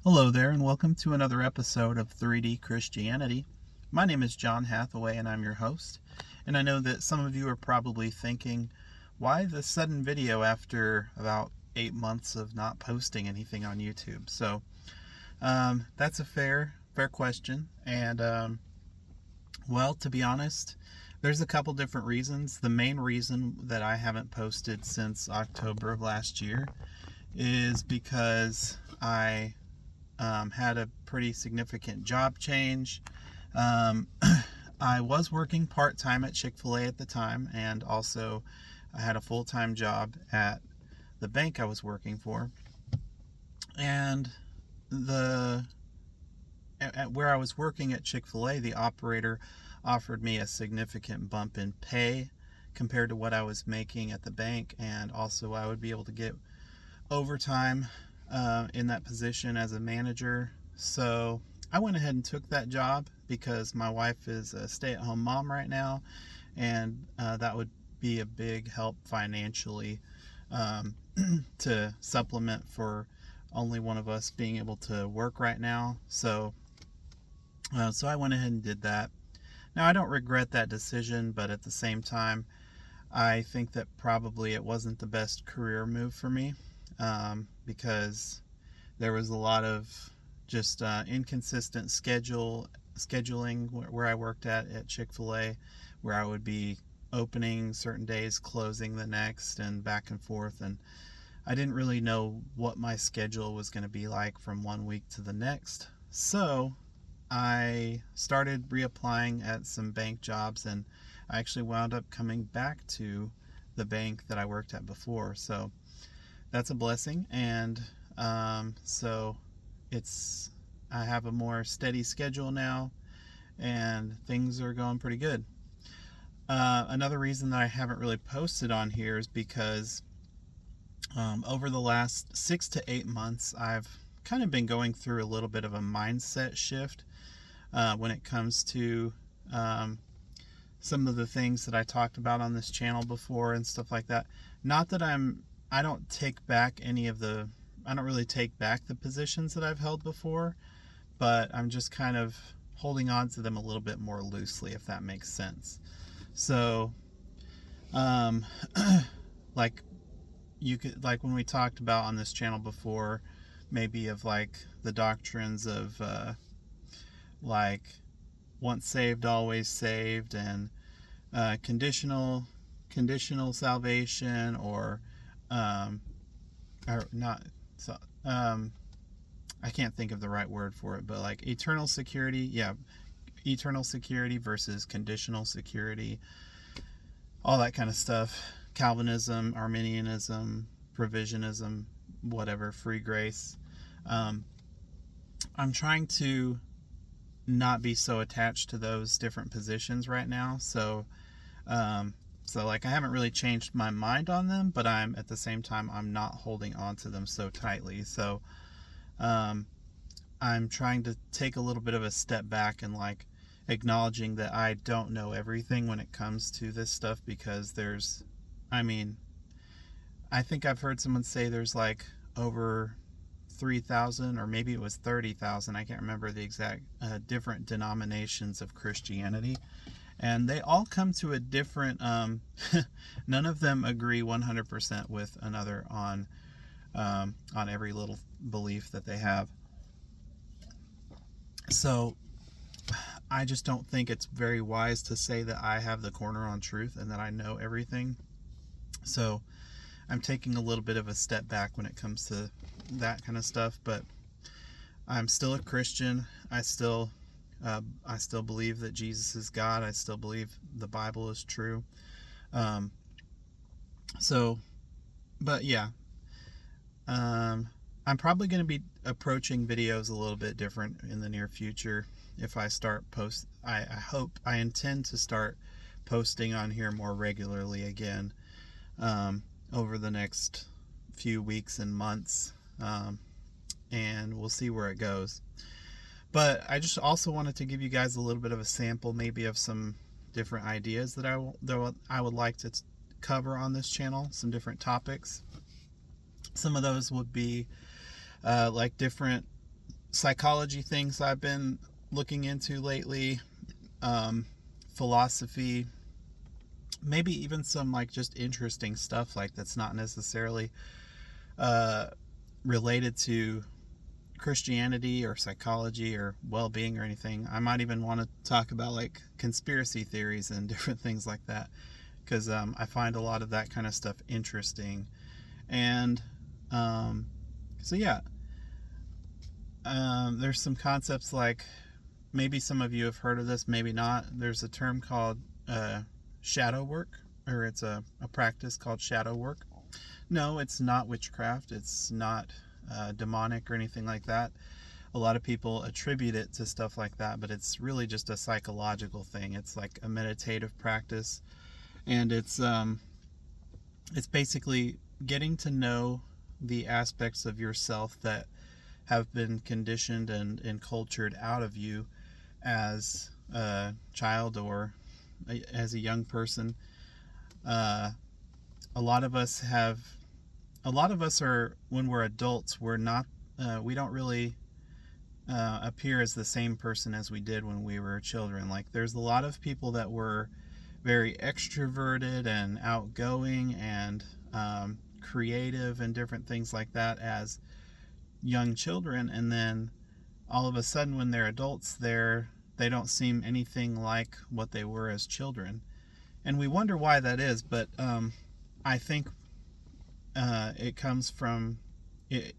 Hello there, and welcome to another episode of 3D Christianity. My name is John Hathaway, and I'm your host. And I know that some of you are probably thinking, why the sudden video after about 8 months of not posting anything on YouTube? So, that's a fair question. And, well, to be honest, there's a couple different reasons. The main reason that I haven't posted since October of last year is because I had a pretty significant job change. I was working part-time at Chick-fil-A at the time, and also I had a full-time job at the bank I was working for. And at where I was working at Chick-fil-A, the operator offered me a significant bump in pay compared to what I was making at the bank, and also I would be able to get overtime in that position as a manager. So I went ahead and took that job because my wife is a stay-at-home mom right now, and that would be a big help financially to supplement for only one of us being able to work right now. So I went ahead and did that. Now, I don't regret that decision, but at the same time, I think that probably it wasn't the best career move for me, because there was a lot of just inconsistent scheduling where I worked at Chick-fil-A, where I would be opening certain days, closing the next, and back and forth. And I didn't really know what my schedule was going to be like from one week to the next. So I started reapplying at some bank jobs, and I actually wound up coming back to the bank that I worked at before. So that's a blessing. And so I have a more steady schedule now, and things are going pretty good. Another reason that I haven't really posted on here is because over the last 6 to 8 months, I've kind of been going through a little bit of a mindset shift when it comes to some of the things that I talked about on this channel before and stuff like that. Not that I don't really take back the positions that I've held before, but I'm just kind of holding on to them a little bit more loosely, if that makes sense. So, like like when we talked about on this channel before, maybe of like the doctrines of like once saved, always saved, and conditional salvation, or not. So I can't think of the right word for it, but like eternal security. Yeah, eternal security versus conditional security, all that kind of stuff. Calvinism, Arminianism, provisionism, whatever, free grace. I'm trying to not be so attached to those different positions right now. So like I haven't really changed my mind on them, but at the same time, I'm not holding on to them so tightly. So I'm trying to take a little bit of a step back and like acknowledging that I don't know everything when it comes to this stuff, because I think I've heard someone say there's like over 3,000, or maybe it was 30,000. I can't remember the exact different denominations of Christianity. And they all come to a different, none of them agree 100% with another on every little belief that they have. So I just don't think it's very wise to say that I have the corner on truth and that I know everything. So I'm taking a little bit of a step back when it comes to that kind of stuff, but I'm still a Christian. I still believe that Jesus is God. I still believe the Bible is true. But yeah, I'm probably going to be approaching videos a little bit different in the near future. If I start I intend to start posting on here more regularly again over the next few weeks and months, and we'll see where it goes. But I just also wanted to give you guys a little bit of a sample, maybe of some different ideas that I would like to cover on this channel, some different topics. Some of those would be like different psychology things I've been looking into lately, philosophy, maybe even some like just interesting stuff like that's not necessarily uh, related to Christianity or psychology or well-being or anything. I might even want to talk about like conspiracy theories and different things like that, because I find a lot of that kind of stuff interesting. And so yeah, there's some concepts like, maybe some of you have heard of this, maybe not. There's a term called shadow work, or it's a practice called shadow work. No, it's not witchcraft. It's not demonic or anything like that. A lot of people attribute it to stuff like that, but it's really just a psychological thing. It's like a meditative practice, and it's basically getting to know the aspects of yourself that have been conditioned and cultured out of you as a child or as a young person. A lot of us are, when we're adults, we're not, we don't really appear as the same person as we did when we were children. Like, there's a lot of people that were very extroverted and outgoing and creative and different things like that as young children, and then all of a sudden when they're adults, they don't seem anything like what they were as children, and we wonder why that is. But I think it comes from it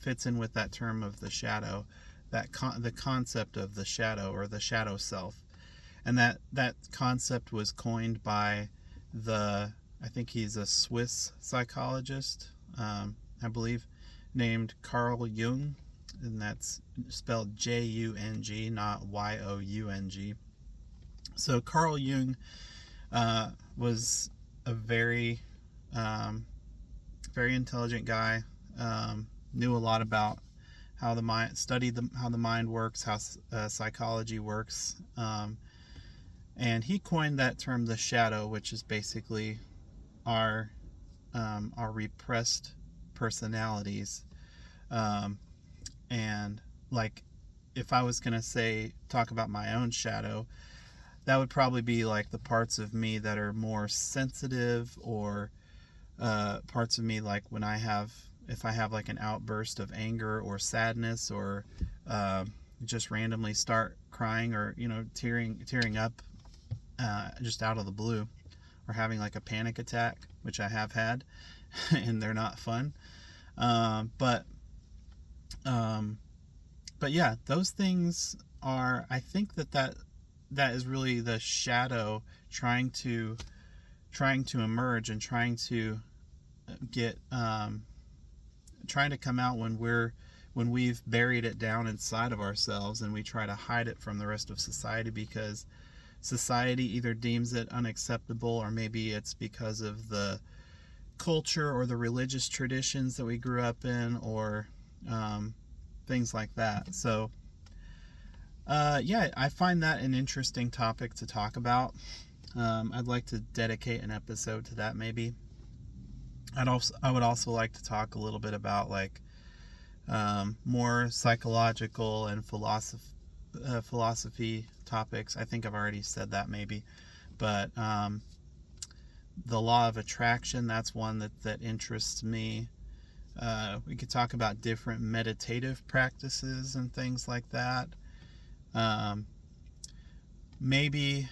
fits in with that term of the shadow, the concept of the shadow or the shadow self. And that concept was coined by I think he's a Swiss psychologist, I believe, named Carl Jung, and that's spelled Jung, not Young. So Carl Jung was a very very intelligent guy, knew a lot about how the mind, studied how the mind works, how psychology works, and he coined that term, the shadow, which is basically our repressed personalities. And like, if I was gonna talk about my own shadow, that would probably be like the parts of me that are more sensitive, or parts of me like if I have like an outburst of anger or sadness, or just randomly start crying, or tearing up just out of the blue, or having like a panic attack, which I have had, and they're not fun. But yeah, those things are, I think that is really the shadow trying to emerge and trying to come out when we've buried it down inside of ourselves, and we try to hide it from the rest of society because society either deems it unacceptable, or maybe it's because of the culture or the religious traditions that we grew up in, or things like that. So yeah, I find that an interesting topic to talk about. I'd like to dedicate an episode to that, maybe. I would also like to talk a little bit about like more psychological and philosophy topics. I think I've already said that, maybe, but the law of attraction, that's one that interests me. We could talk about different meditative practices and things like that. Maybe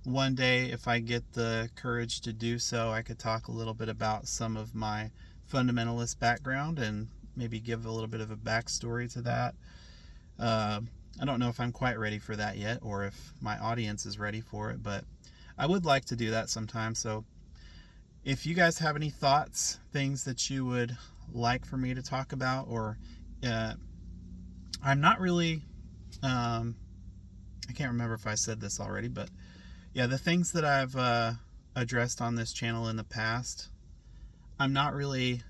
one day, if I get the courage to do so, I could talk a little bit about some of my fundamentalist background and maybe give a little bit of a backstory to that. I don't know if I'm quite ready for that yet, or if my audience is ready for it, but I would like to do that sometime. So if you guys have any thoughts, things that you would like for me to talk about, or I'm not really I can't remember if I said this already, but yeah, the things that I've addressed on this channel in the past, I'm not really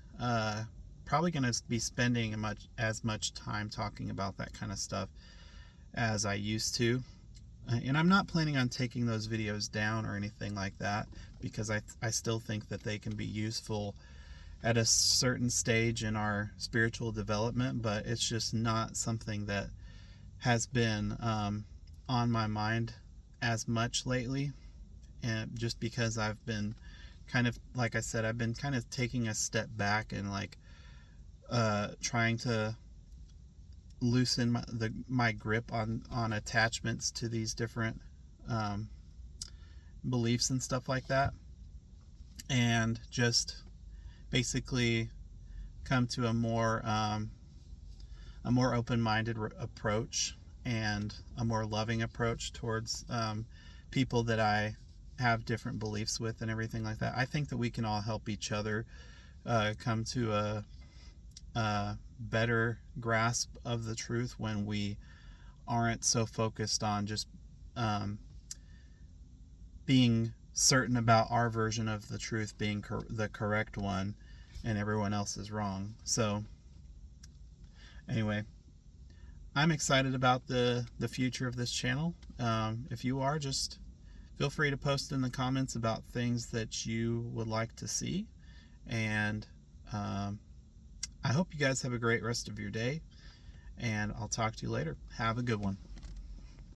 probably going to be spending as much time talking about that kind of stuff as I used to. And I'm not planning on taking those videos down or anything like that, because I still think that they can be useful at a certain stage in our spiritual development, but it's just not something that has been on my mind as much lately. And just because I've been kind of, like I said, I've been kind of taking a step back and like trying to loosen my grip on attachments to these different um, beliefs and stuff like that, and just basically come to a more open-minded approach and a more loving approach towards people that I have different beliefs with and everything like that. I think that we can all help each other come to a better grasp of the truth when we aren't so focused on just being certain about our version of the truth being the correct one and everyone else is wrong. So anyway, I'm excited about the future of this channel. If you are, just feel free to post in the comments about things that you would like to see. And I hope you guys have a great rest of your day. And I'll talk to you later. Have a good one.